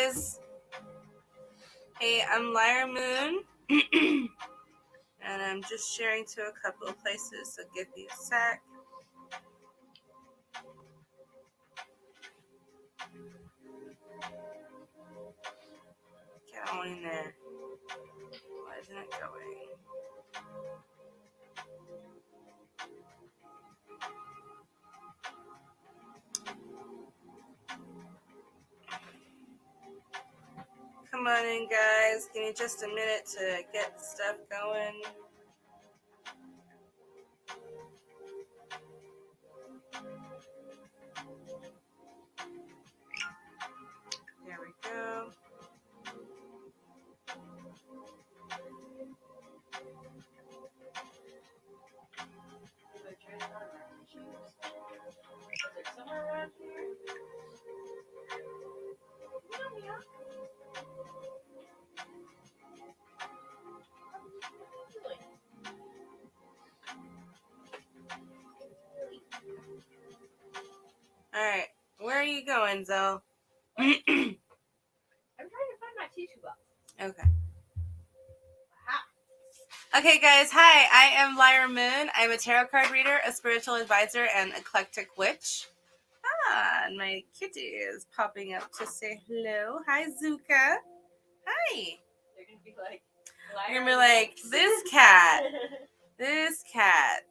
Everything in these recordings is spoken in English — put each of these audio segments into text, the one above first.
guys. Hey, I'm Lyra Moon. And I'm just sharing to a couple of places, so give me a sec. Get on in there. Why isn't it going? Come on in, guys. Give me just a minute to get stuff going. There we go. Somewhere around here. Alright, where are you going, Zoe? I'm trying to find my tissue box. Okay. Okay, guys. Hi, I am Lyra Moon. I'm a tarot card reader, a spiritual advisor, and eclectic witch. And my kitty is popping up to say hello. Hi, Zuka. Hi. They're going to be like, You're going to be like, this cat. This cat.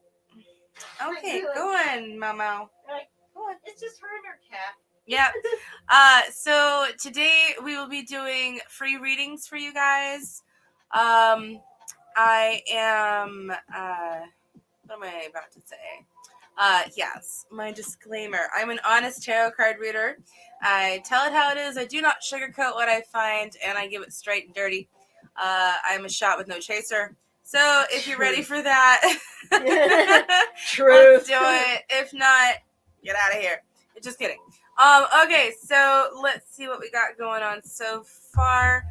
Okay, go on, Momo. Like, go on. It's just her and her cat. Yep. So today we will be doing free readings for you guys. I am, what am I about to say? Yes, my disclaimer. I'm an honest tarot card reader. I tell it how it is. I do not sugarcoat what I find, and I give it straight and dirty. I'm a shot with no chaser. So if you're ready for that, Truth. let's do it. If not, get out of here. Just kidding. Okay, so let's see what we got going on so far.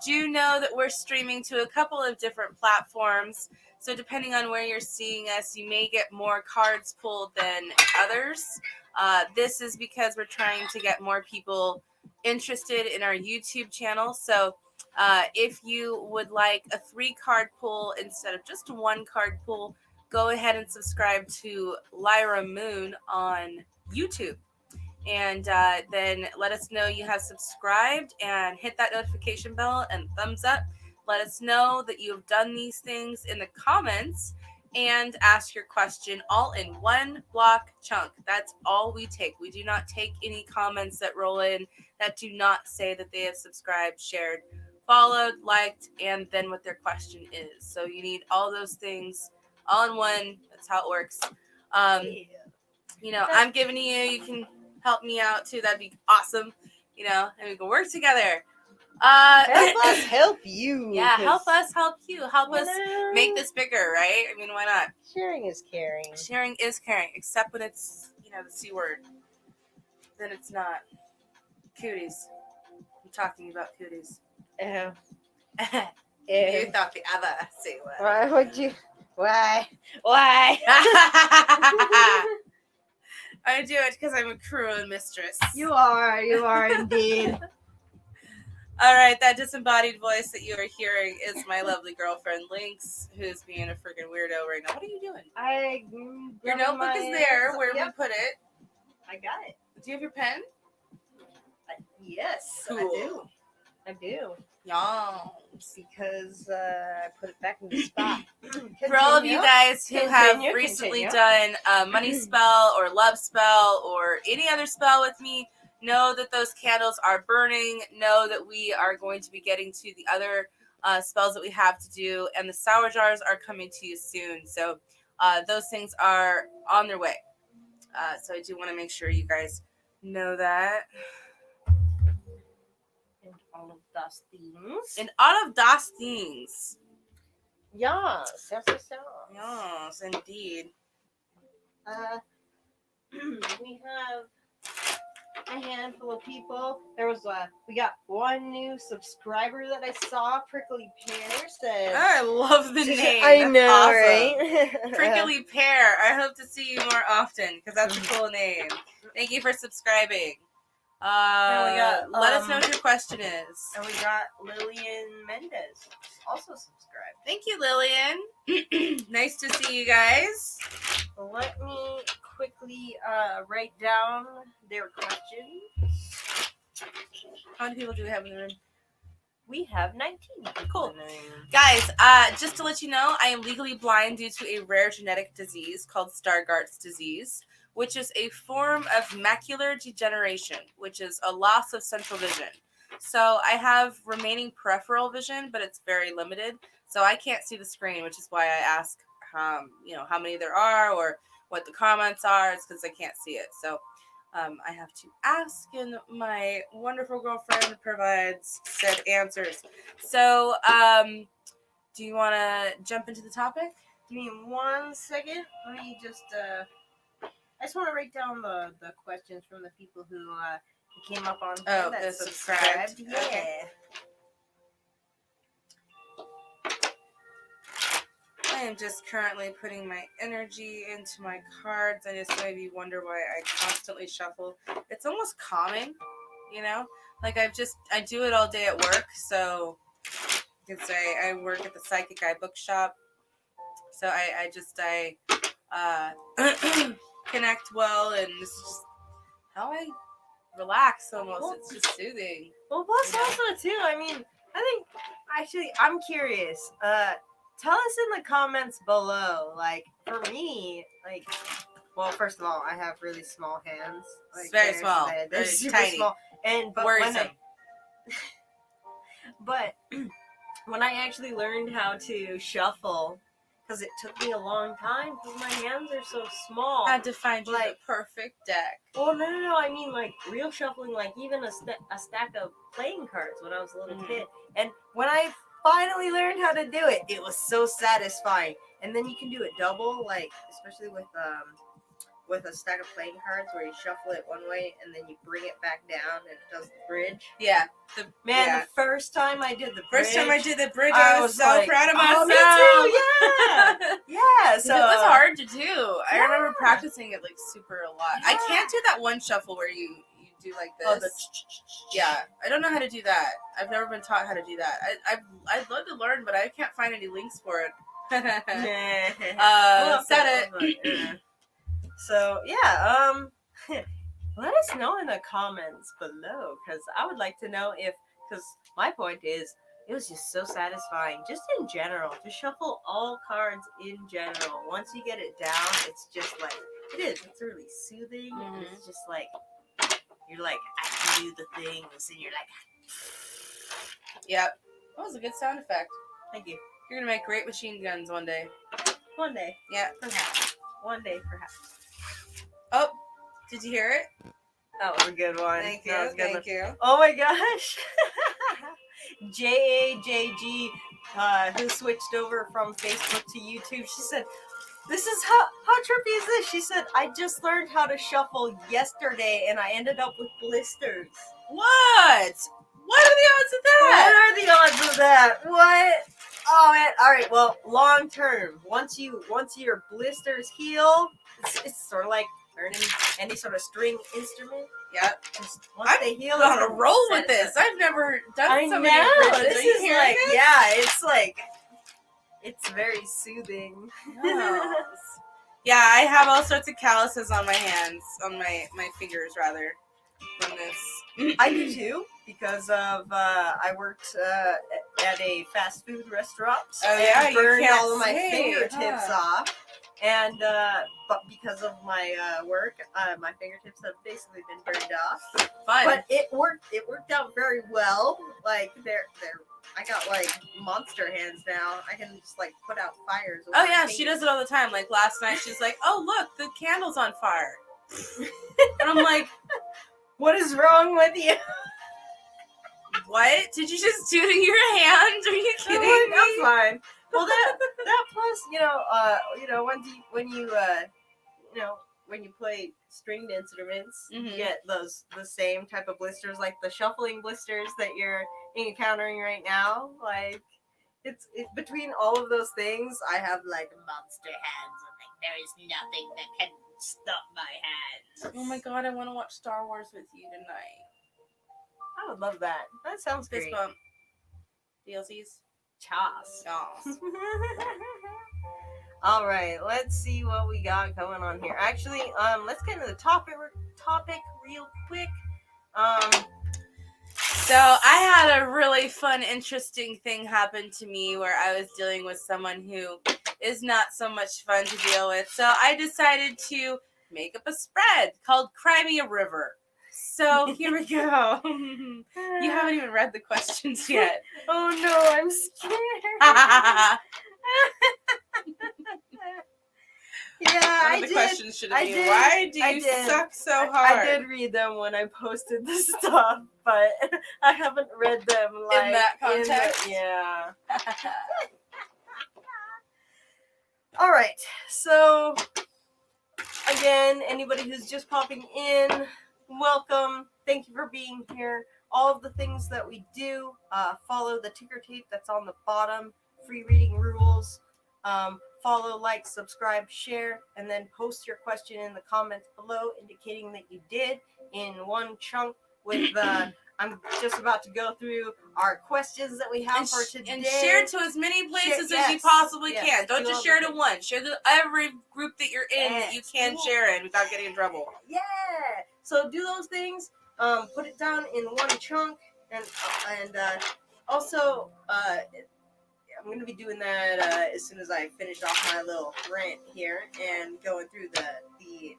Do know that we're streaming to a couple of different platforms. So depending on where you're seeing us, you may get more cards pulled than others. This is because we're trying to get more people interested in our YouTube channel. So if you would like a 3-card pull instead of just a 1-card pull, go ahead and subscribe to Lyra Moon on YouTube. And then let us know you have subscribed and hit that notification bell and thumbs up. Let us know that you have done these things in the comments and ask your question all in one block chunk. That's all we take. We do not take any comments that roll in that do not say that they have subscribed, shared, followed, liked, and then what their question is. So you need all those things all in one. That's how it works. You know, I'm giving to you. You can help me out too. That'd be awesome. You know, and we can work together. Help us help you. Yeah, help us help you. Help us know, make this bigger, right? I mean, why not? Sharing is caring. Sharing is caring, except when it's, you know, the C word. Then it's not. Cooties. I'm talking about cooties. Oh. You thought the other C word. Why would you? Why? Why? I do it because I'm a cruel mistress. You are indeed. All right, that disembodied voice that you are hearing is my lovely girlfriend Lynx, who's being a freaking weirdo right now. What are you doing? Your notebook is there where we put it. I got it. Do you have your pen? Yes, Cool. I do. Yes. Because I put it back in the spot. For all of you guys who have recently done a money spell or love spell or any other spell with me, know that those candles are burning. Know that we are going to be getting to the other spells that we have to do, and the sour jars are coming to you soon. So those things are on their way. So I do want to make sure you guys know that. And all of those things. And all of those things. Yes. Yes, indeed. We have a handful of people. We got one new subscriber that I saw, Prickly Pear said. I love the name. I That's know, awesome. right? Prickly Pear. I hope to see you more often because that's a cool name. Thank you for subscribing. we got, let us know what your question is. And we got Lillian Mendez also subscribed. Thank you, Lillian. Nice to see you guys. Let me quickly write down their questions. How many people do we have in the room? We have 19. Cool. Guys, just to let you know, I am legally blind due to a rare genetic disease called Stargardt's disease, which is a form of macular degeneration, which is a loss of central vision. So I have remaining peripheral vision, but it's very limited. So I can't see the screen, which is why I ask, how many there are or what the comments are. It's because I can't see it. So I have to ask, and my wonderful girlfriend provides said answers. So, do you want to jump into the topic? Give me 1 second. Let me just, I just want to write down the questions from the people who came up on here that subscribed. Yeah. Okay. I am just currently putting my energy into my cards. I just maybe wonder why I constantly shuffle. It's almost calming, Like I do it all day at work. So you could say I work at the Psychic Eye Bookshop. So I connect well, and this is just how I relax almost. Well, it's just soothing. Well, plus also too, I mean, I think, actually, I'm curious. Tell us in the comments below, like, for me, like, well, first of all, I have really small hands. Like, It's very small. They're super tiny. small. But worrisome. when I actually learned how to shuffle, because it took me a long time, because my hands are so small. I had to find you the perfect deck. Well, no. I mean, like, real shuffling, like, even a stack of playing cards when I was a little kid. And when I finally learned how to do it, it was so satisfying. And then you can do it double, like, especially with a stack of playing cards where you shuffle it one way and then you bring it back down and it does the bridge. Yeah. The first time I did the bridge. I was so like, proud of myself. Oh, me too, yeah. Yeah, so. It was hard to do. I remember practicing it, like, super a lot. Yeah. I can't do that one shuffle where you do like this. Yeah. I don't know how to do that. I've never been taught how to do that. I'd love to learn, but I can't find any links for it. Said it. So, yeah, let us know in the comments below, because I would like to know because my point is, it was just so satisfying, just in general, to shuffle all cards in general. Once you get it down, it's just like, it's really soothing, and it's just like, you're like, I can do the things, and you're like, yep. That was a good sound effect. Thank you. You're gonna make great machine guns one day. One day. Yeah, perhaps. One day, perhaps. Oh, did you hear it? That was a good one. Thank you. Thank you. Oh my gosh. JAJG, who switched over from Facebook to YouTube, she said, this is how trippy is this? She said, I just learned how to shuffle yesterday and I ended up with blisters. What? What are the odds of that? What are the odds of that? What? Oh man. All right. Well, long term, once your blisters heal, it's sort of like learning any sort of string instrument. Yep. Just once they heal, I'm on a roll with this. I've never done so many bridges. This is like, it's like, it's very soothing. Yes. Yeah, I have all sorts of calluses on my hands, on my fingers rather, from this. I do too, because of I worked at a fast food restaurant. Oh yeah, and burned all of my see, fingertips off, and but because of my work, my fingertips have basically been burned off. Fun. But it worked out very well. Like I got like monster hands now. I can just like put out fires. Oh yeah, she does it all the time. Like last night, she's like, "Oh look, the candle's on fire," and I'm like, "What is wrong with you? What? Did you just do it in your hand? Are you kidding me?" That's fine. Well, that plus, when you play stringed instruments, you get the same type of blisters, like the shuffling blisters that you're encountering right now. Like it's between all of those things, I have like monster hands, and like there is nothing that can stop my hands. Oh my god, I want to watch Star Wars with you tonight. I would love that. That sounds Fist great. bump. DLCs. Chas. Yes. All right, let's see what we got going on here. Actually, let's get into the topic real quick. So I had a really fun, interesting thing happen to me where I was dealing with someone who is not so much fun to deal with. So I decided to make up a spread called Cry Me a River. So here we go. You haven't even read the questions yet. Oh no, I'm scared. Yeah, One of the questions should have been, did. why do I you did. suck so hard? I did read them when I posted the stuff, but I haven't read them like In that context? Yeah. All right. So again, anybody who's just popping in, welcome. Thank you for being here. All of the things that we do, follow the ticker tape that's on the bottom. Free reading rules. Follow, like, subscribe, share, and then post your question in the comments below, indicating that you did in one chunk. With I'm just about to go through our questions that we have for today. And share to as many places as you Yes, possibly yes, can. Don't do just all share the to one. Share to every group that you're in that you can Yes. share in without getting in trouble. Yeah. So do those things. Put it down in one chunk, and also I'm going to be doing that as soon as I finish off my little rant here and going through the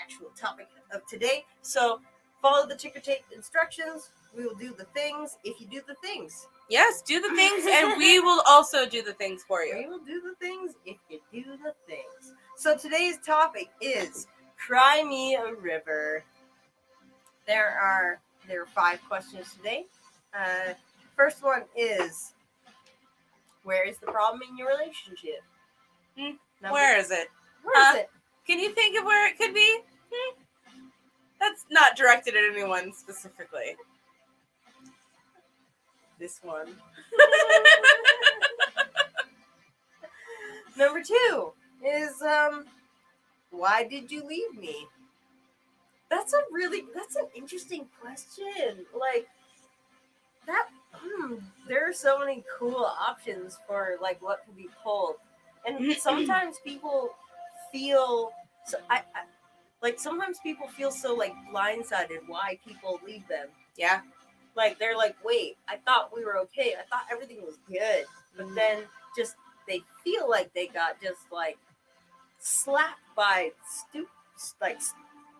actual topic of today. So follow the ticker tape instructions. We will do the things if you do the things. Yes, do the things, and we will also do the things for you. We will do the things if you do the things. So today's topic is Cry Me a River. There are 5 questions today. First one is, where is the problem in your relationship? Where is it? Where is it? Can you think of where it could be? That's not directed at anyone specifically. This one. Number 2 is, why did you leave me? That's an interesting question. Like, that, there are so many cool options for, like, what could be pulled. And sometimes people feel, sometimes people feel so, like, blindsided why people leave them. Yeah. Like, they're like, wait, I thought we were okay. I thought everything was good. But then just, they feel like they got just, like, slapped by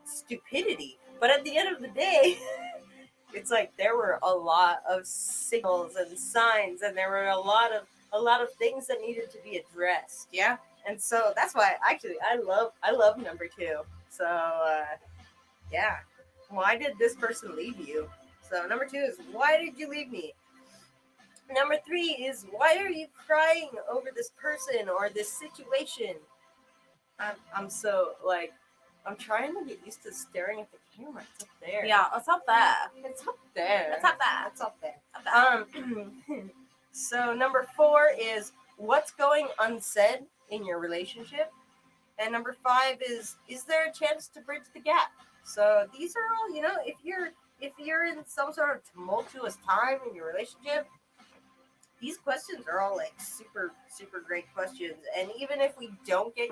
stupidity. But at the end of the day, it's like there were a lot of signals and signs, and there were a lot of things that needed to be addressed. Yeah. And so that's why I love number 2. So yeah. Why did this person leave you? So number 2 is, why did you leave me? Number 3 is, why are you crying over this person or this situation? I'm so, like, I'm trying to get used to staring at the camera. It's up there. Yeah, it's up there. It's up there. It's up there. It's up there. Up there. So number 4 is, what's going unsaid in your relationship? And number 5 is there a chance to bridge the gap? So these are all, if you're in some sort of tumultuous time in your relationship, these questions are all, like, super, super great questions. And even if we don't get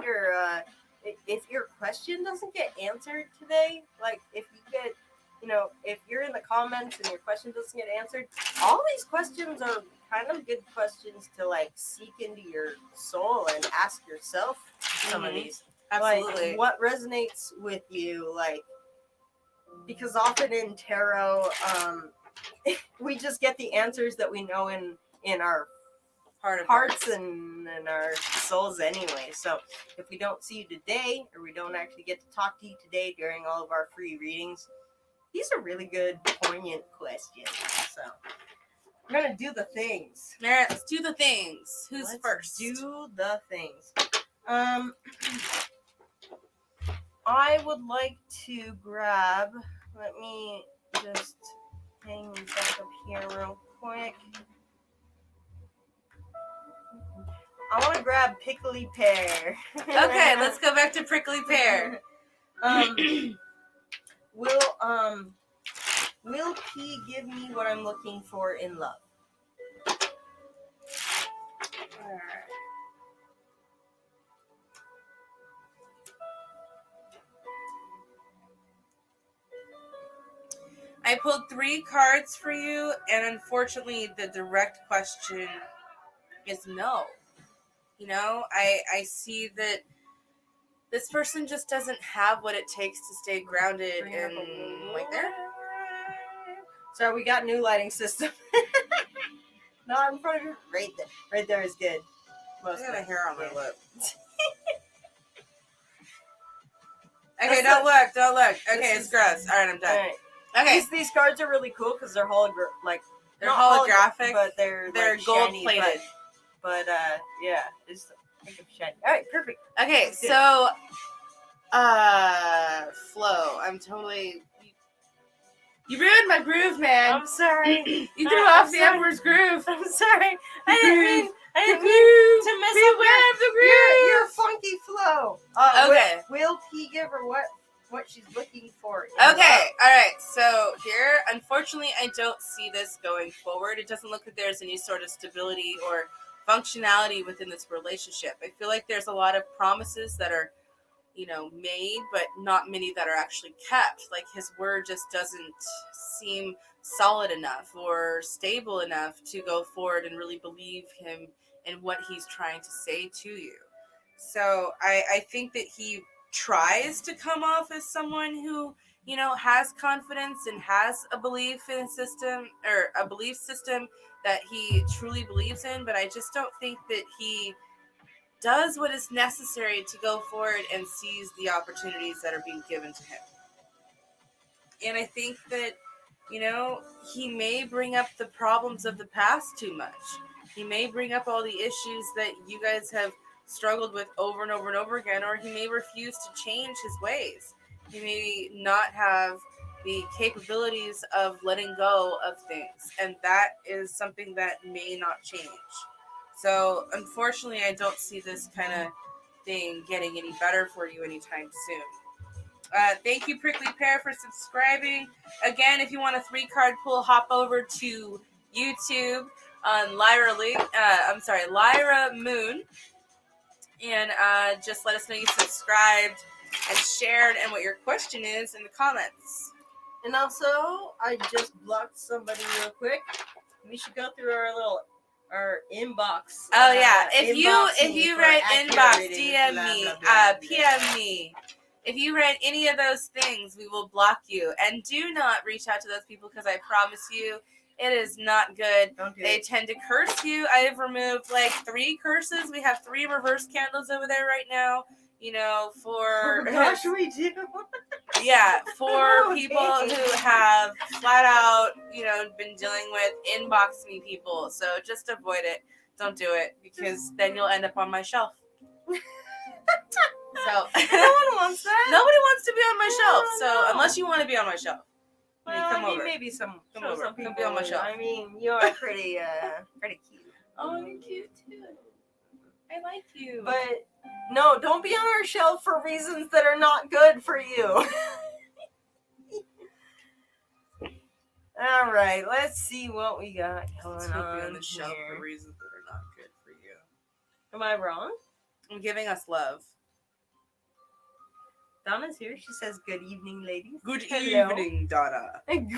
if your question doesn't get answered today, like, if you get, if you're in the comments and your question doesn't get answered, all these questions are kind of good questions to, like, seek into your soul and ask yourself some of these. Absolutely. Like, what resonates with you, like, because often in tarot, we just get the answers that we know in our hearts and in our souls anyway. So if we don't see you today, or we don't actually get to talk to you today during all of our free readings, these are really good, poignant questions. So we're gonna do the things. All right, let's do the things. Who's first? Do the things. I would like to grab. Let me just hang these back up here real quick. I want to grab Prickly Pear. Okay, let's go back to Prickly Pear. Will he give me what I'm looking for in love? Alright. I pulled 3 cards for you, and unfortunately, the direct question is no. You know, I see that this person just doesn't have what it takes to stay grounded and like there. So we got new lighting system. Not in front of you. Right there. Right there is good. I got a hair on my Yeah. lip. Okay, don't look. Okay, it's gross. All right, I'm done. Right. Okay, These cards are really cool because they're they're not holographic, but they're like gold shiny, plated. But yeah, it's think of shiny. All right, perfect. Okay, That's good. so Flo, I'm totally. You ruined my groove, man. I'm sorry. You threw off the Emperor's groove. I'm sorry. I didn't mean to mess up the your funky flow. Okay. Will he give her what she's looking for? Okay, alright, so here, unfortunately, I don't see this going forward. It doesn't look like there's any sort of stability or functionality within this relationship. I feel like there's a lot of promises that are, made, but not many that are actually kept. Like, his word just doesn't seem solid enough or stable enough to go forward and really believe him in what he's trying to say to you. So I think that he tries to come off as someone who, has confidence and has a belief in a system or a belief system that he truly believes in, but I just don't think that he does what is necessary to go forward and seize the opportunities that are being given to him. And I think that, he may bring up the problems of the past too much. He may bring up all the issues that you guys have struggled with over and over and over again, or he may refuse to change his ways. He may not have the capabilities of letting go of things, and that is something that may not change. So, unfortunately, I don't see this kind of thing getting any better for you anytime soon. Thank you, Prickly Pear, for subscribing. Again, if you want a 3-card pull, hop over to YouTube on Lyra Moon, and just let us know you subscribed and shared and what your question is in the comments. And also, I just blocked somebody real quick. We should go through our inbox. Oh yeah, if inbox you write inbox, ratings, DM blah, me, blah, blah, blah. PM me. If you write any of those things, we will block you. And do not reach out to those people because I promise you, it is not good. They tend to curse you. I have removed 3 curses. We have 3 reverse candles over there right now. For oh gosh, we do. Yeah, for people who have flat out, been dealing with inbox me people. So just avoid it. Don't do it because then you'll end up on my shelf. So no one wants that. Nobody wants to be on my shelf. So unless you want to be on my shelf, come over. Maybe some over. Some people. Come be on my shelf. I mean, you're pretty cute. Oh, you're cute too. I like you. But no, don't be on our shelf for reasons that are not good for you. All right, let's see what we got going on the shelf here. for reasons that are not good for you. Am I wrong? I'm giving us love. Donna's here. She says, "Good evening, ladies." Good Hello. evening, Donna. Good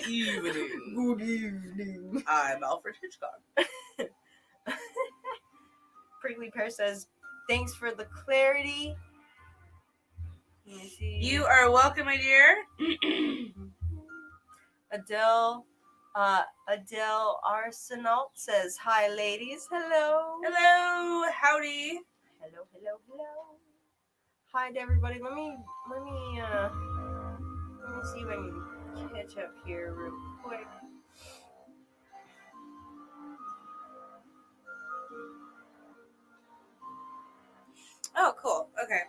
evening. Good evening. I'm Alfred Hitchcock. Prickly Pear says, "Thanks for the clarity." Let me see. You are welcome, my dear. Adele Arsenault says, "Hi, ladies. Hello. Hello. Howdy. Hello. Hi to everybody. Let me see if I can catch up here real quick. Oh, cool. Okay.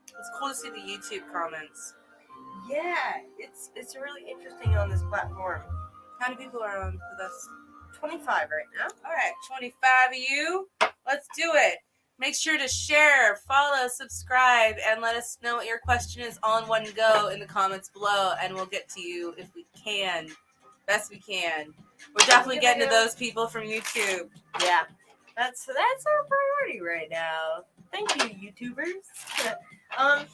It's cool to see the YouTube comments. Yeah, it's really interesting on this platform. How many people are on with us? 25 right now. All right, 25 of you. Let's do it. Make sure to share, follow, subscribe, and let us know what your question is on one go in the comments below, and we'll get to you if we can. Best we can. We're definitely getting to those people from YouTube. Yeah, that's our priority right now. Thank you, YouTubers. I'm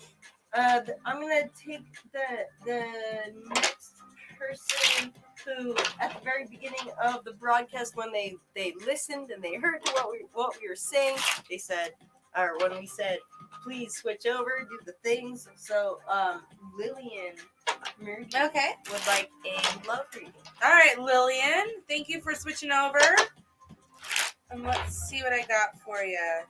gonna take the next person who, at the very beginning of the broadcast, when they listened and they heard what we were saying, they said, or when we said, please switch over, do the things. So, Lillian Murdy Okay. would like a love reading. All right, Lillian. Thank you for switching over. And let's see what I got for you.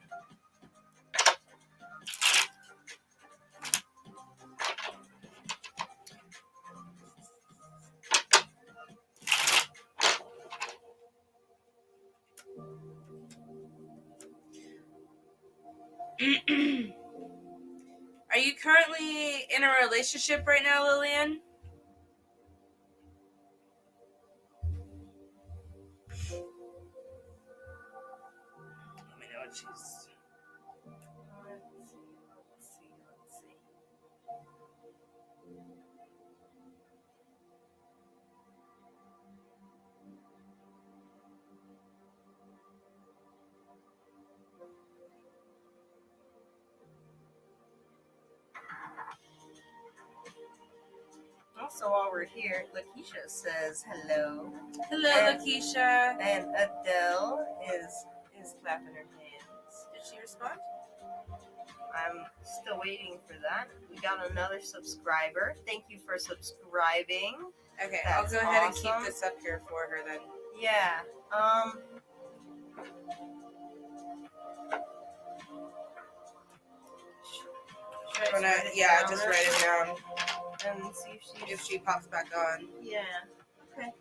Are you currently in a relationship right now, Lillian? Let me know what she's... Let's see. Also, while we're here, Lakeisha says hello. Hello, Lakeisha. And Adele is clapping her hands. Did she respond? I'm still waiting for that. We got another subscriber. Thank you for subscribing. Okay, That's I'll go ahead awesome. and keep this up here for her then. Yeah. Just write it down and see if she pops back on. Yeah. Okay.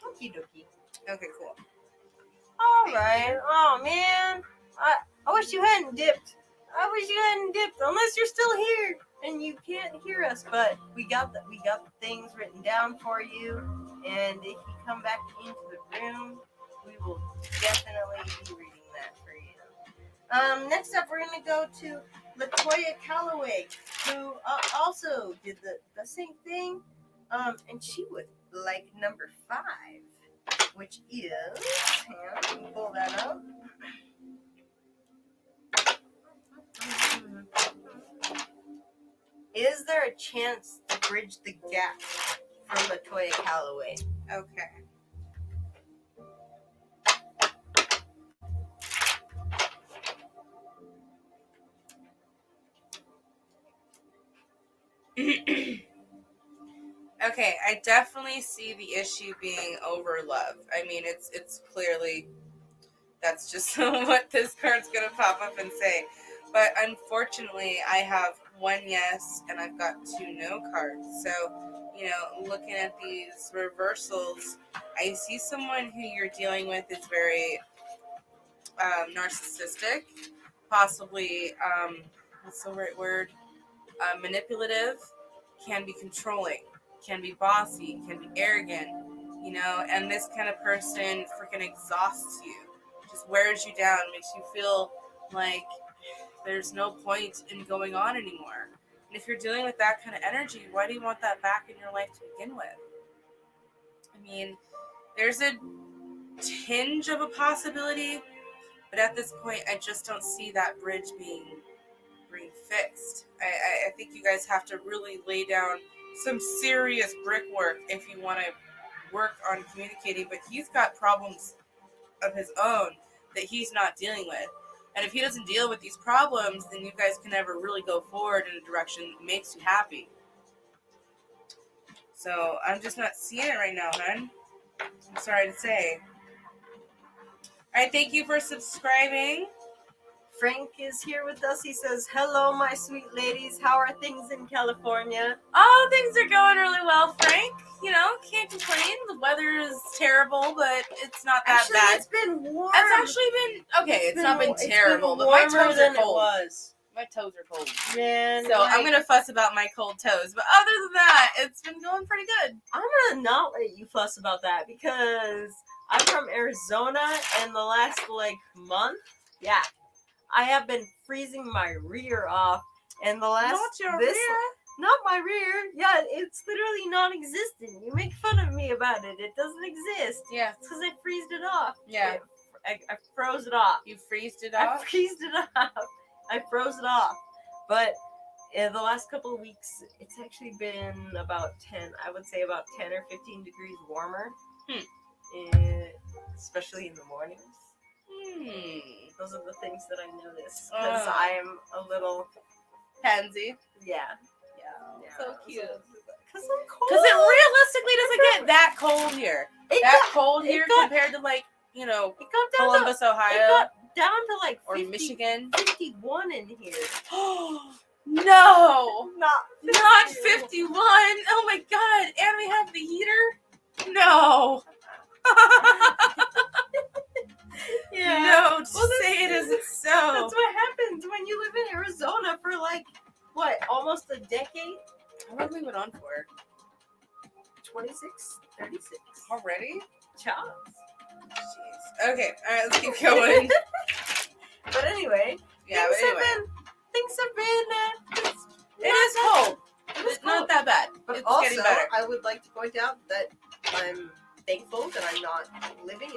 Okie dokie. Okay, cool. All right. Oh man, I wish you hadn't dipped. Unless you're still here and you can't hear us. But we got the things written down for you, and if you come back into the room, we will definitely be reading that for you. Next up, we're gonna go to Latoya Calloway, who also did the same thing. And she would like number 5. Which is, hang on, pull that up. Is there a chance to bridge the gap from Latoya Calloway? Okay. Okay, I definitely see the issue being over love. I mean, it's clearly, that's just what this card's gonna pop up and say. But unfortunately, I have 1 yes and I've got 2 no cards. So, looking at these reversals, I see someone who you're dealing with is very narcissistic, possibly, what's the right word? Manipulative, can be controlling, can be bossy, can be arrogant, and this kind of person freaking exhausts you, just wears you down, makes you feel like there's no point in going on anymore. And if you're dealing with that kind of energy, why do you want that back in your life to begin with? I mean, there's a tinge of a possibility, but at this point, I just don't see that bridge being fixed. I think you guys have to really lay down some serious brickwork if you want to work on communicating, but he's got problems of his own that he's not dealing with. And if he doesn't deal with these problems, then you guys can never really go forward in a direction that makes you happy. So I'm just not seeing it right now, hun. I'm sorry to say. Alright, thank you for subscribing. Frank is here with us. He says, "Hello, my sweet ladies. How are things in California?" Oh, things are going really well, Frank. You know, can't complain. The weather is terrible, but it's not that Actually, bad. it's been warm. It's actually been okay. It's not been terrible, but my warmer toes are than it cold. was. My toes are cold. Man, So I'm gonna fuss about my cold toes, but other than that, it's been going pretty good. I'm gonna not let you fuss about that because I'm from Arizona, and the last month, yeah, I have been freezing my rear off, and the last Not your this rear. not my rear, yeah, it's literally non-existent. You make fun of me about it. It doesn't exist. Yeah. It's because I freezed it off. Yeah. I froze it off. You freezed it I off? freezed it off. I froze it off. But in the last couple of weeks, it's actually been about 10, I would say about 10 or 15 degrees warmer. Especially in the mornings. Those are the things that I notice. Because I'm a little... pansy. Yeah. So cute. Because I'm cold. Because it realistically doesn't get that cold here. Cold here compared to it got Columbus, Ohio. It got down to or Michigan. 51 in here. No! Not 51! Oh my god! And we have the heater? No! Yeah. No, say it isn't so. That's what happens when you live in Arizona for almost a decade? How long have we been on for? 26, 36. Already? Chops. Jeez. Okay, alright, let's keep going. But anyway, things have been it is cold. It's not that bad. But it's also, getting better. I would like to point out that I'm thankful that I'm not living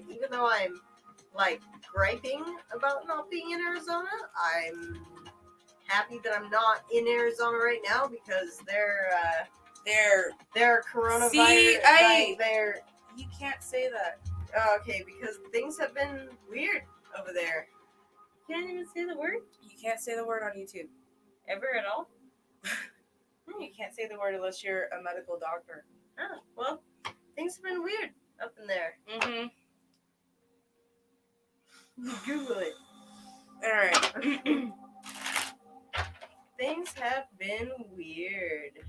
even though I'm griping about not being in Arizona, I'm happy that I'm not in Arizona right now because they're coronavirus. See, they're you can't say that. okay, because things have been weird over there. You can't even say the word? You can't say the word on YouTube. Ever at all? You can't say the word unless you're a medical doctor. Oh, well, things have been weird up in there. Mm-hmm. Google it. Alright. Things have been weird.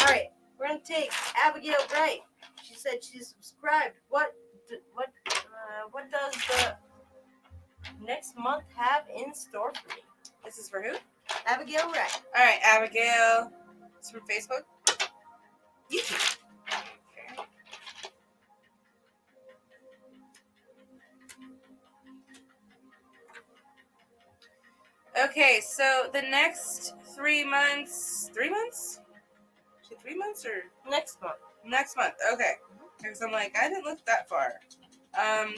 Alright, we're gonna take Abigail Wright. She said she's subscribed. What does the next month have in store for me? This is for who? Abigail Wright. Alright, Abigail. It's from Facebook? YouTube. Okay, so the next 3 months... 3 months? Is it 3 months or... Next month. Next month, okay. Because I'm like, I didn't look that far. Alright,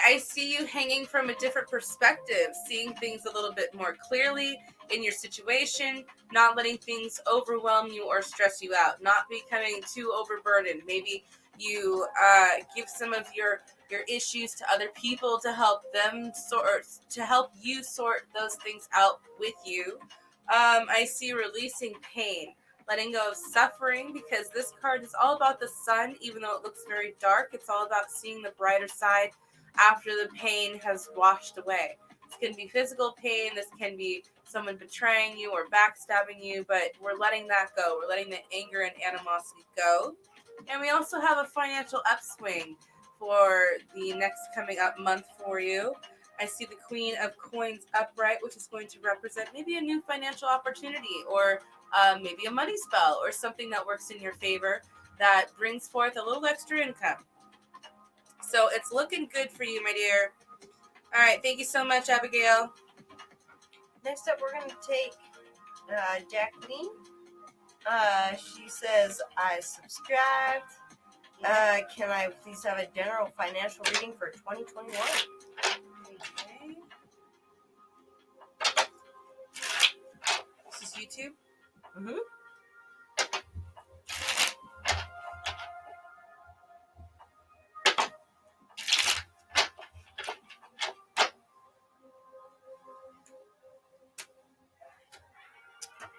I see you hanging from a different perspective, seeing things a little bit more clearly in your situation, not letting things overwhelm you or stress you out, not becoming too overburdened. Maybe you give some of your issues to other people to help you sort those things out with you. I see releasing pain, letting go of suffering, because this card is all about the sun. Even though it looks very dark, it's all about seeing the brighter side after the pain has washed away. This can be physical pain, this can be someone betraying you or backstabbing you, but we're letting that go. We're letting the anger and animosity go. And we also have a financial upswing for the next coming up month for you. I see the Queen of Coins upright, which is going to represent maybe a new financial opportunity, or maybe a money spell, or something that works in your favor that brings forth a little extra income. So it's looking good for you, my dear. All right, thank you so much, Abigail. Next up, we're going to take Jacqueline. She says, I subscribed. Can I please have a general financial reading for 2021? Okay. This is YouTube? Mm-hmm.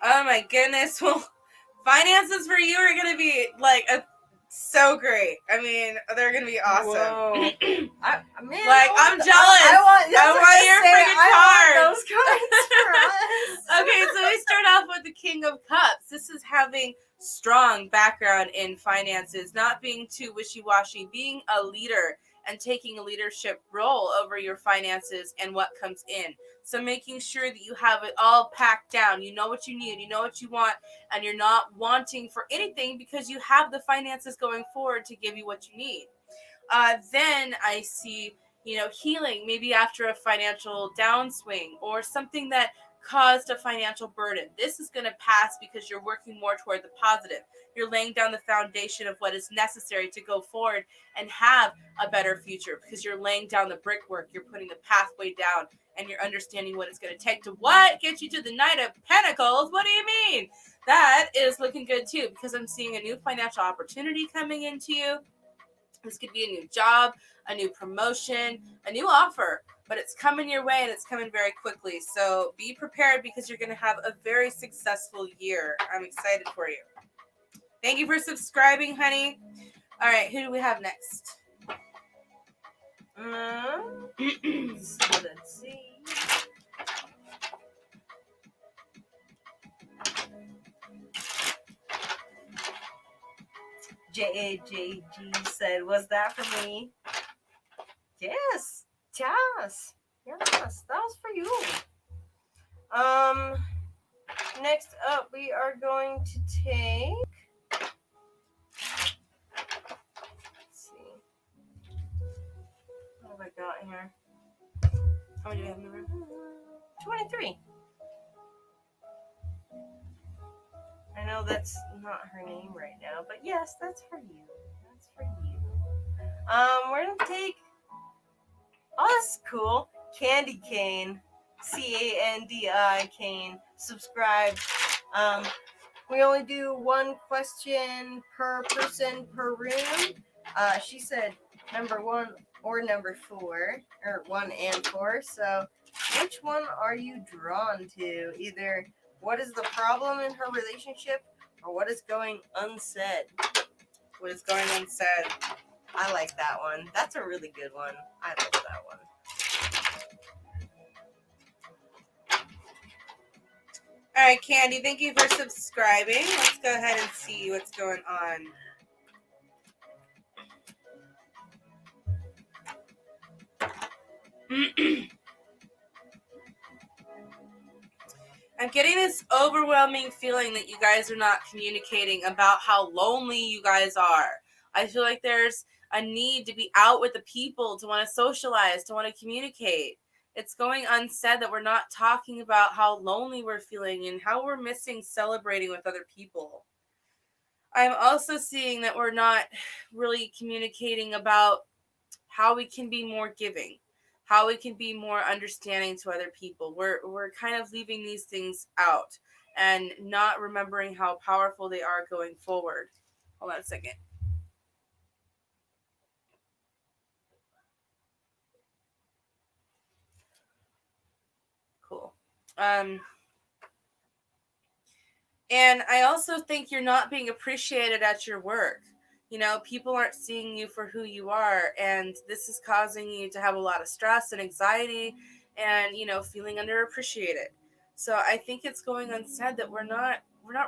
Oh my goodness. Well, finances for you are going to be like a so great. I mean, they're gonna be awesome. Whoa. Man, I'm jealous. I want your freaking cards. I want those cards for us. Okay, so we start off with the King of Cups. This is having strong background in finances, not being too wishy-washy, being a leader and taking a leadership role over your finances and what comes in. So making sure that you have it all packed down. You know what you need, you know what you want, and you're not wanting for anything because you have the finances going forward to give you what you need. Then I see, healing maybe after a financial downswing or something that caused a financial burden. This is going to pass because you're working more toward the positive. You're laying down the foundation of what is necessary to go forward and have a better future because you're laying down the brickwork. You're putting the pathway down and you're understanding what it's going to take to get you to the Knight of Pentacles. What do you mean? That is looking good too because I'm seeing a new financial opportunity coming into you. This could be a new job, a new promotion, a new offer, but it's coming your way and it's coming very quickly. So be prepared because you're going to have a very successful year. I'm excited for you. Thank you for subscribing, honey. All right, who do we have next? Let's see. JAJG said, was that for me? Yes. Yes. Yes, that was for you. Next up, we are going to take. Let's see. What have I got here? How many do we have in the room? 23. I know that's not her name right now, but yes, that's for you. That's for you. We're gonna take. Oh, that's cool. Candy Cane. CANDI Cane. Subscribe. We only do one question per person per room. She said number 1 or number 4, or 1 and 4. So, which one are you drawn to? Either what is the problem in her relationship, or what is going unsaid? What is going unsaid? I like that one. That's a really good one. I like that one. All right, Candy, thank you for subscribing. Let's go ahead and see what's going on. I'm getting this overwhelming feeling that you guys are not communicating about how lonely you guys are. I feel like there's a need to be out with the people, to want to socialize, to want to communicate. It's going unsaid that we're not talking about how lonely we're feeling and how we're missing celebrating with other people. I'm also seeing that we're not really communicating about how we can be more giving, how we can be more understanding to other people. We're kind of leaving these things out and not remembering how powerful they are going forward. Hold on a second. Cool. And I also think you're not being appreciated at your work. People aren't seeing you for who you are, and this is causing you to have a lot of stress and anxiety and, feeling underappreciated. So I think it's going unsaid that we're not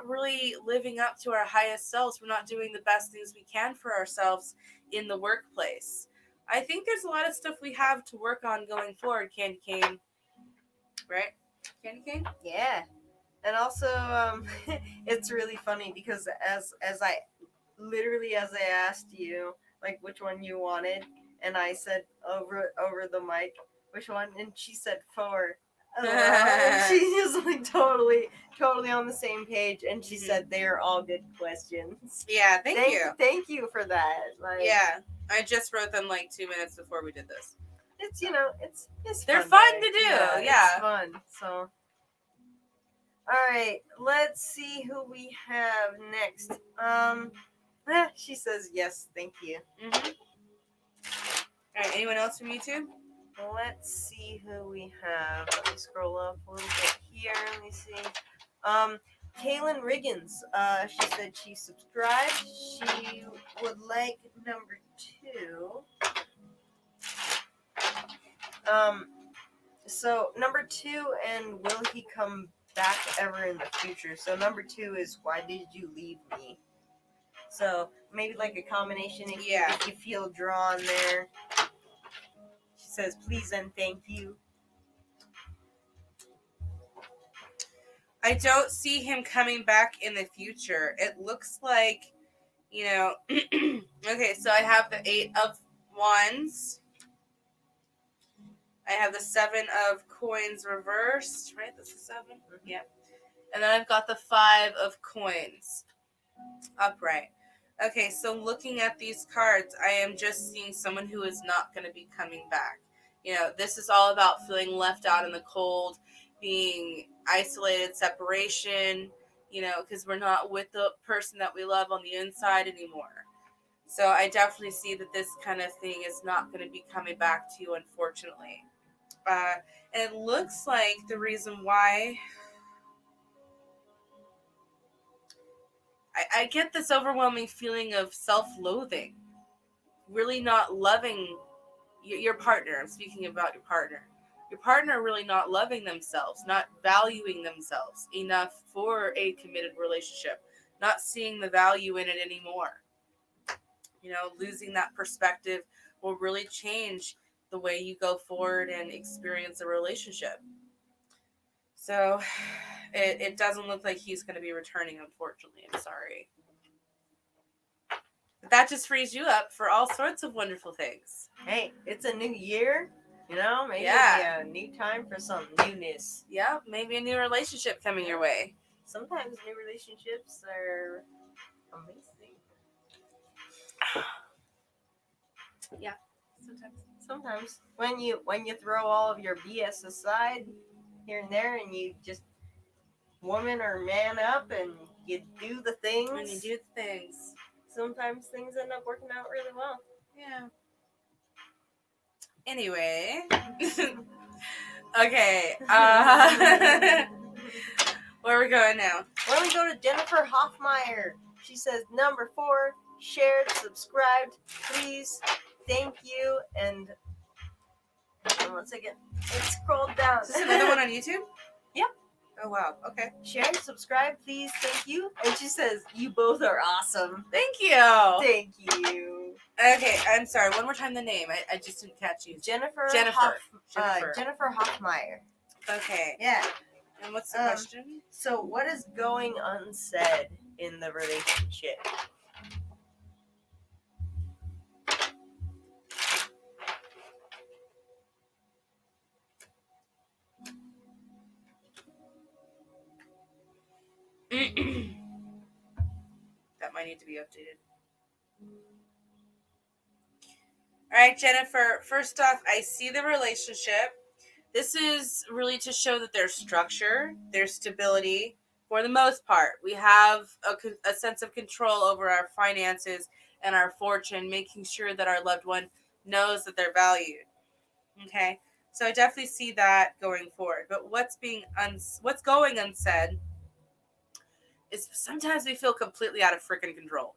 really living up to our highest selves. We're not doing the best things we can for ourselves in the workplace. I think there's a lot of stuff we have to work on going forward, Candy Cane. Right? Candy Cane? Yeah. And also, it's really funny because as I asked you like which one you wanted, and I said over the mic which one, and she said 4. She was like totally on the same page, and she said they are all good questions. Yeah, thank you. Thank you for that. Yeah, I just wrote them like 2 minutes before we did this. It's it's they're fun to do. Yeah. It's fun. So. All right, let's see who we have next. She says yes, thank you. Mm-hmm. All right, anyone else from YouTube? Let's see who we have. Let me scroll up a little bit here. Let me see. Kaylin Riggins, she said she subscribed. She would like number 2. So number 2, and will he come back ever in the future? So number 2 is, why did you leave me? So maybe like a combination if you feel drawn there. She says, please and thank you. I don't see him coming back in the future. It looks like, okay, so I have the 8 of Wands. I have the 7 of Coins reversed, right? That's the 7? Mm-hmm. Yeah. And then I've got the 5 of Coins upright. Okay, so looking at these cards, I am just seeing someone who is not going to be coming back. This is all about feeling left out in the cold, being isolated, separation, because we're not with the person that we love on the inside anymore. So I definitely see that this kind of thing is not going to be coming back to you, unfortunately. And it looks like the reason why I get this overwhelming feeling of self-loathing, really not loving your partner. I'm speaking about your partner. Your partner really not loving themselves, not valuing themselves enough for a committed relationship, not seeing the value in it anymore. Losing that perspective will really change the way you go forward and experience a relationship. So it doesn't look like he's going to be returning, unfortunately. I'm sorry. But that just frees you up for all sorts of wonderful things. Hey, it's a new year. Maybe a new time for some newness. Yeah, maybe a new relationship coming your way. Sometimes new relationships are amazing. Yeah, sometimes when you throw all of your BS aside here and there, and you just woman or man up and you do the things. When you do things, sometimes things end up working out really well. Yeah. Anyway, okay. Where are we going now? Why don't we go to Jennifer Hoffmeyer? She says, number 4, shared, subscribed, please, thank you, and 1 second, let's scroll down. Is this another one on YouTube? Yep. Oh, wow. Okay. Share, subscribe, please, thank you. And she says, you both are awesome. Thank you. Thank you. Okay, I'm sorry. One more time the name. I just didn't catch you. Jennifer. Jennifer Hoffmeyer. Okay. Yeah. And what's the question? So what is going unsaid in the relationship? That might need to be updated. All right, Jennifer. First off, I see the relationship. This is really to show that there's structure, there's stability. For the most part, we have a sense of control over our finances and our fortune, making sure that our loved one knows that they're valued. Okay, so I definitely see that going forward. But what's going unsaid is sometimes we feel completely out of freaking control.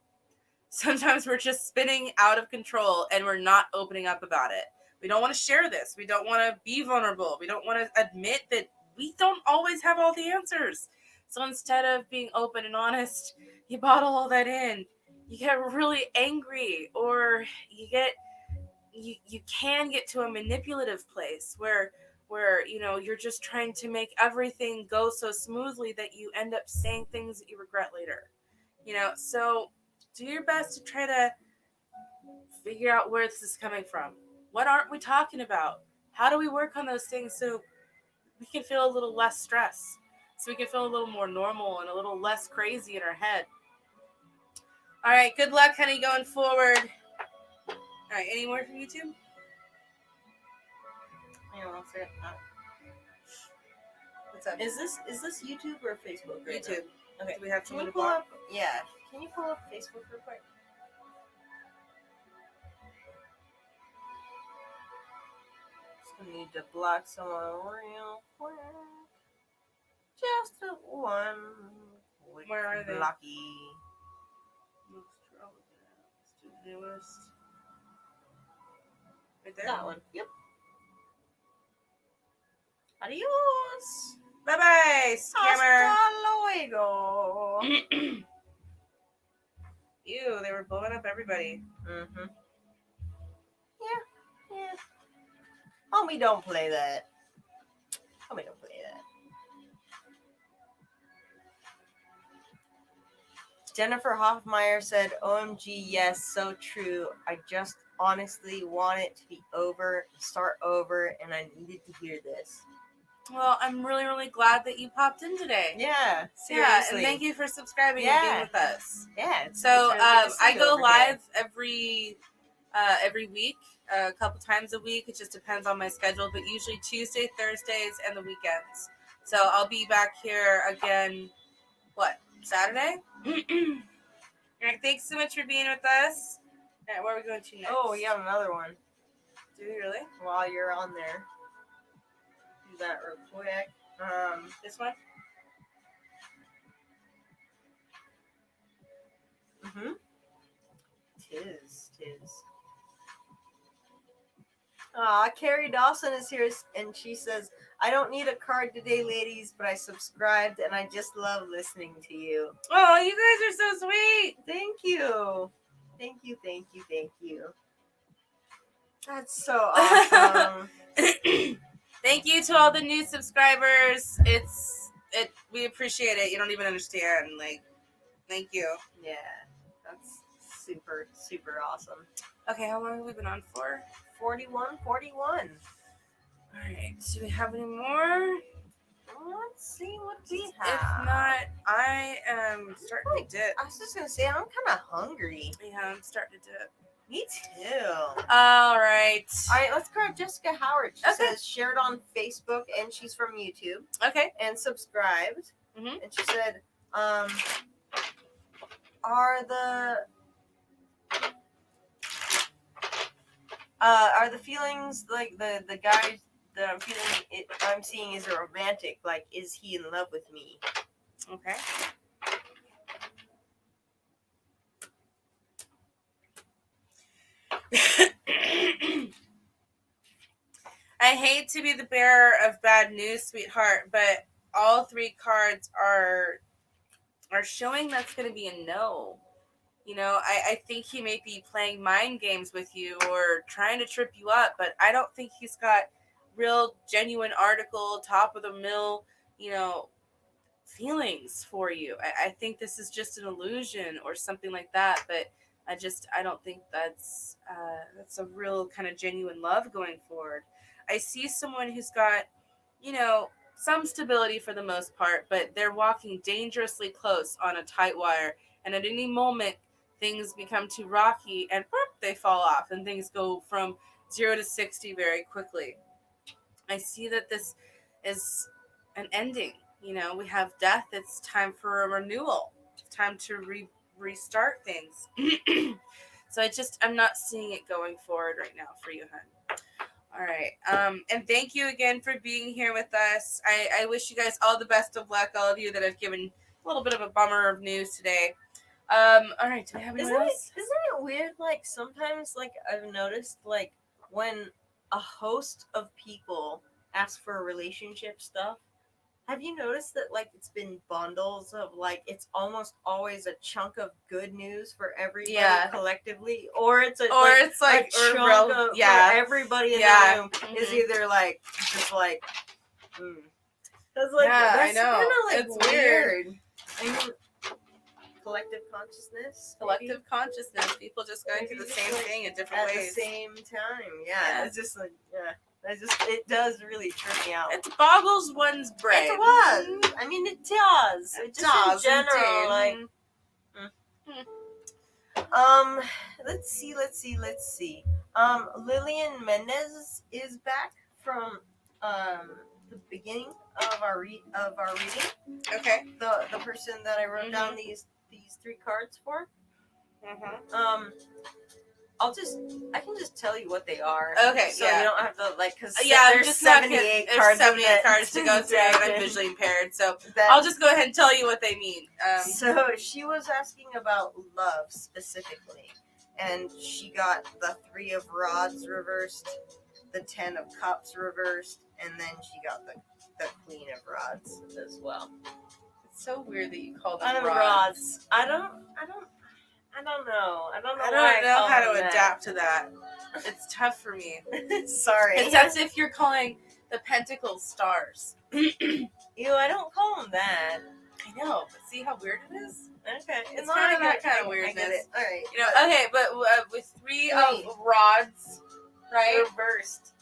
Sometimes we're just spinning out of control and we're not opening up about it. We don't want to share this. We don't want to be vulnerable. We don't want to admit that we don't always have all the answers. So instead of being open and honest, you bottle all that in. You get really angry, or you can get to a manipulative place where you're just trying to make everything go so smoothly that you end up saying things that you regret later. So do your best to try to figure out where this is coming from. What aren't we talking about? How do we work on those things so we can feel a little less stress? So we can feel a little more normal and a little less crazy in our head. All right, good luck, honey, going forward. All right, any more from YouTube? Hang on 1 second. What's up? Is this YouTube or Facebook? Right YouTube. Now? Okay. Do we have Can someone you to pull block? up? Yeah. Can you pull up Facebook real quick? Just need to block someone real quick. Just one. Where are they? Blocky. Let's do the newest. Right there. That one. Yep. Adios. Bye bye, scammer. Hasta luego. Ew, they were blowing up everybody. Mm-hmm. Yeah. Homie, don't play that. Homie, don't play that. Jennifer Hoffmeyer said, OMG, yes, so true. I just honestly want it to be over, start over, and I needed to hear this. Well, I'm really, really glad that you popped in today. Yeah, seriously. Yeah, and thank you for subscribing and being with us. Yeah. So it's really good to see I you go over live every week, a couple times a week. It just depends on my schedule, but usually Tuesday, Thursdays, and the weekends. So I'll be back here again. What, Saturday? All right, thanks so much for being with us. All right, where are we going to next? Oh, we got another one. Do we really? While you're on there, do that real quick. This one? Mm-hmm. Tis. Aw, Carrie Dawson is here, and she says, I don't need a card today, ladies, but I subscribed, and I just love listening to you. Oh, you guys are so sweet. Thank you. Thank you. That's so awesome. Thank you to all the new subscribers. We appreciate it. You don't even understand. Like, thank you. Yeah, that's super, super awesome. Okay, how long have we been on for? 41. All right. Do we have any more? Let's see what we have. If not, I am starting to dip. I was just gonna say, I'm kind of hungry. Yeah, I'm starting to dip. Me too. All right. All right, let's grab Jessica Howard. She Okay. says shared on Facebook, and she's from YouTube, Okay. and subscribed. Mhm. And she said, are the feelings like the guy that I'm seeing is a romantic? Like, is he in love with me? Okay. I hate to be the bearer of bad news, sweetheart, but all three cards are showing that's going to be a no. You know, I think he may be playing mind games with you or trying to trip you up, but I don't think he's got real, genuine article, top of the mill, feelings for you. I think this is just an illusion or something like that, but I don't think that's a real kind of genuine love going forward. I see someone who's got, some stability for the most part, but they're walking dangerously close on a tight wire, and at any moment things become too rocky and they fall off and things go from 0 to 60 very quickly. I see that this is an ending. We have death. It's time for a renewal. It's time to restart things. So I'm not seeing it going forward right now for you, hun. All right. And thank you again for being here with us. I wish you guys all the best of luck, all of you that have given a little bit of a bummer of news today. All right. Do we have anyone else? Isn't it weird? Like, sometimes, like, I've noticed, like, when a host of people ask for relationship stuff, have you noticed that, like, it's been bundles of, like, it's almost always a chunk of good news for everybody collectively, or it's a chunk of for everybody in the room is either, like, just, like, That's, like, that's kind of, like, it's weird. I mean, collective consciousness. Collective consciousness. People just going through the same thing in different ways. At the same time. Yeah. It's just like, it does really trip me out. It boggles one's brain. It was. I mean, it does. It just in general, like. Let's see. Lillian Mendez is back from the beginning of our reading. Okay. The person that I wrote down these 3 cards for. I can just tell you what they are. Okay, So yeah. you don't have to because I'm there's just not 78 there's cards. 78 cards to go through, and I'm deck. visually impaired, so That- I'll just go ahead and tell you what they mean. So she was asking about love specifically, and she got the 3 of Rods reversed, the 10 of Cups reversed, and then she got the Queen of Rods as well. It's so weird that you call them Rods. rods. I don't know. I don't know I why don't know call how them to that. adapt to that. It's tough for me. Sorry. It's as if you're calling the pentacles stars. Ew, I don't call them that. I know, but see how weird it is? Okay, It's kind of that kind of I get weirdness. it. All right. You know, okay, but with 3 of rods, right? Reversed.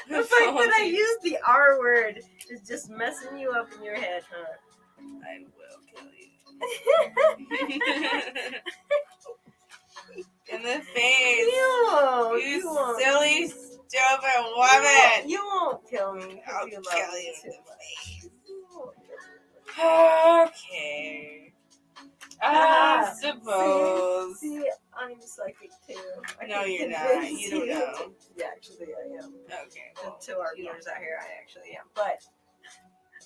The fact that I used the R word is just messing you up in your head, huh? I will kill you. In the face. You won't. silly, stupid woman. You won't kill me. I'll You love kill me you too in the much. face. You won't kill me. Okay. I suppose. See, I'm psychic too. No, you're not. You don't know. Yeah, actually, I am. Okay. Well, To our viewers out here, I actually am. But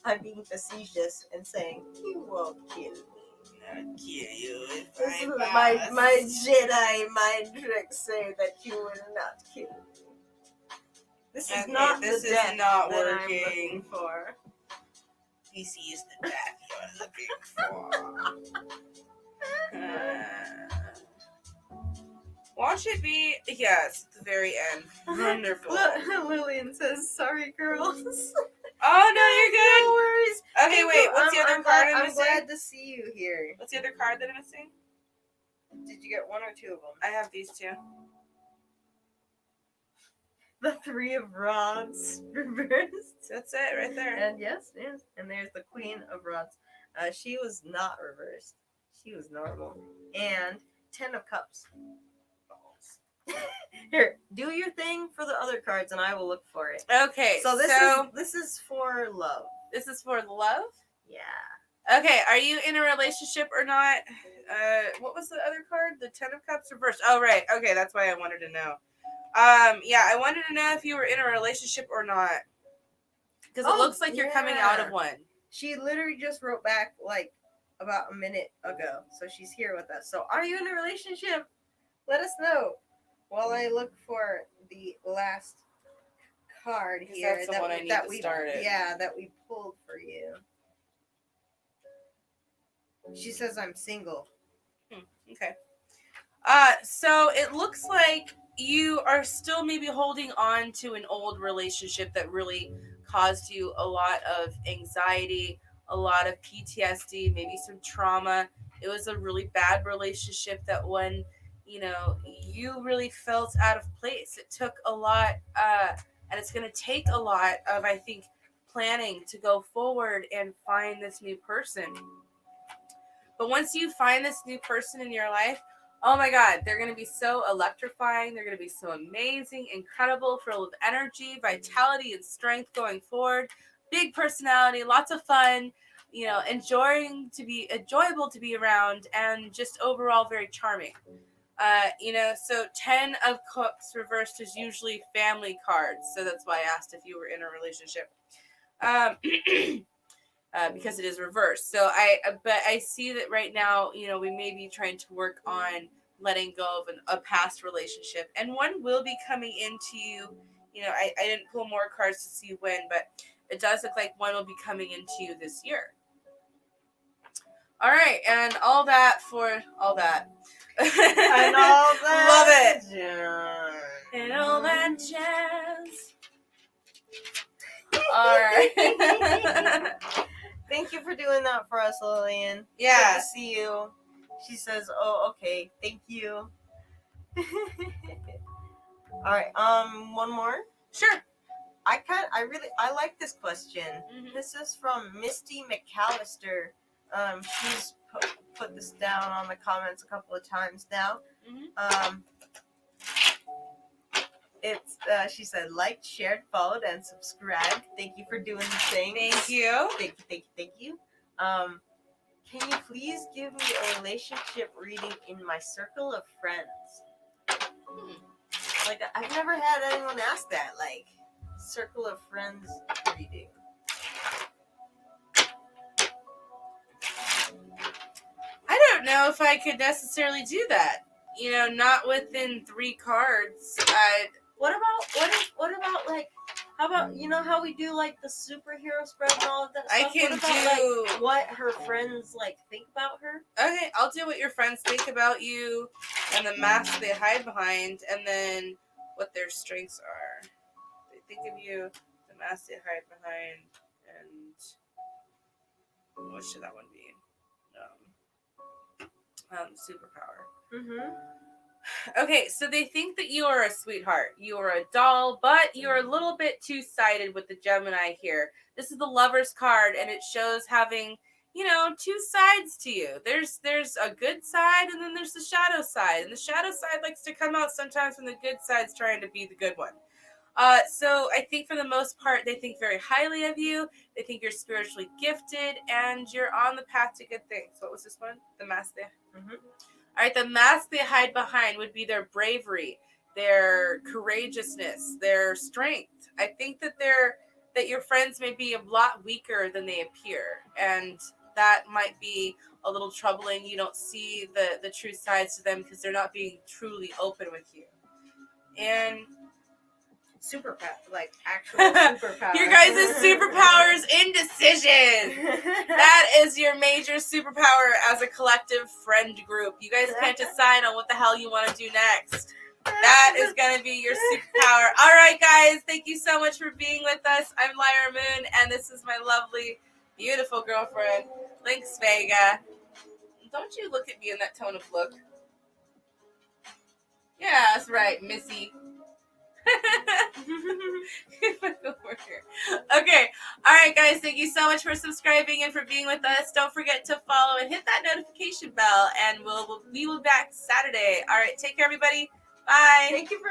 I'm being facetious and saying, you won't kill me. I'll kill you if This I is must. my Jedi mind tricks say that you will not kill me. This is Okay, not this the is death not that I'm working. looking for. This is the death you're looking for. Watch it be. Yes, at the very end. Wonderful. Lillian says, sorry, girls. Oh, no, you're good. No worries. Okay, wait. What's the other card I'm I'm missing? glad to see you here. What's the other card that I'm missing? Did you get 1 or 2 of them? I have these 2. The 3 of Rods reversed. That's it right there. And yes. And there's the Queen of Rods. She was not reversed. She was normal. And 10 of Cups. Here, do your thing for the other cards, and I will look for it. Okay, So this is for love. This is for love? Yeah. Okay, are you in a relationship or not? What was the other card? The 10 of Cups reversed. Oh, right. Okay, that's why I wanted to know. Yeah, I wanted to know if you were in a relationship or not. Because it looks like you're coming out of one. She literally just wrote back, like, about a minute ago. So she's here with us. So are you in a relationship? Let us know while I look for the last card here that's the one I need to start it. Yeah, that we pulled for you. She says I'm single. Okay. So it looks like you are still maybe holding on to an old relationship that really caused you a lot of anxiety, a lot of PTSD, maybe some trauma. It was a really bad relationship that when, you really felt out of place. It took a lot, and it's going to take a lot of, I think, planning to go forward and find this new person. But once you find this new person in your life, oh my God, they're going to be so electrifying. They're going to be so amazing, incredible, full of energy, vitality, and strength going forward. Big personality, lots of fun, enjoyable to be around, and just overall very charming. So 10 of Cups reversed is usually family cards. So that's why I asked if you were in a relationship. Because it is reversed. So I see that right now, we may be trying to work on letting go of a past relationship, and one will be coming into you. I didn't pull more cards to see when, but it does look like one will be coming into you this year. All right, and all that for all that. And all that. Love it. And all that jazz. All right. Thank you for doing that for us, Lillian. Yeah. Good to see you. She says, "Oh, okay. Thank you." All right. One more. Sure. I like this question. Mm-hmm. This is from Misty McAllister. She's put this down on the comments a couple of times now. Mm-hmm. It's she said, liked, shared, followed, and subscribed. Thank you for doing the thing. Thank you. Thank you. Can you please give me a relationship reading in my circle of friends? Like, I've never had anyone ask that. Like, circle of friends reading. I don't know if I could necessarily do that. You know, not within 3 cards. What about like, how about, you know how we do like the superhero spread and all of that I stuff? can what about do- like what her friends like think about her? Okay, I'll do what your friends think about you and the mask they hide behind, and then what their strengths are. They think of you, the mask they hide behind, and what should that one be? Superpower. Mm-hmm. Okay, so they think that you are a sweetheart. You are a doll, but you're a little bit two-sided with the Gemini here. This is the Lover's card, and it shows having, you know, 2 sides to you. There's a good side, and then there's the shadow side. And the shadow side likes to come out sometimes when the good side's trying to be the good one. So I think for the most part, they think very highly of you. They think you're spiritually gifted, and you're on the path to good things. What was this one? The mask they... Mm-hmm. All right, the mask they hide behind would be their bravery, their courageousness, their strength. I think that your friends may be a lot weaker than they appear, and that might be a little troubling. You don't see the true sides to them because they're not being truly open with you. And Superpower, like actual superpower. your guys' superpower is indecision. That is your major superpower as a collective friend group. You guys can't decide on what the hell you want to do next. That is going to be your superpower. All right, guys. Thank you so much for being with us. I'm Lyra Moon, and this is my lovely, beautiful girlfriend, Lynx Vega. Don't you look at me in that tone of look. Yeah, that's right, Missy. Okay, all right, guys, thank you so much for subscribing and for being with us. Don't forget to follow and hit that notification bell, and we will be back Saturday. All right, take care, everybody. Bye. Thank you for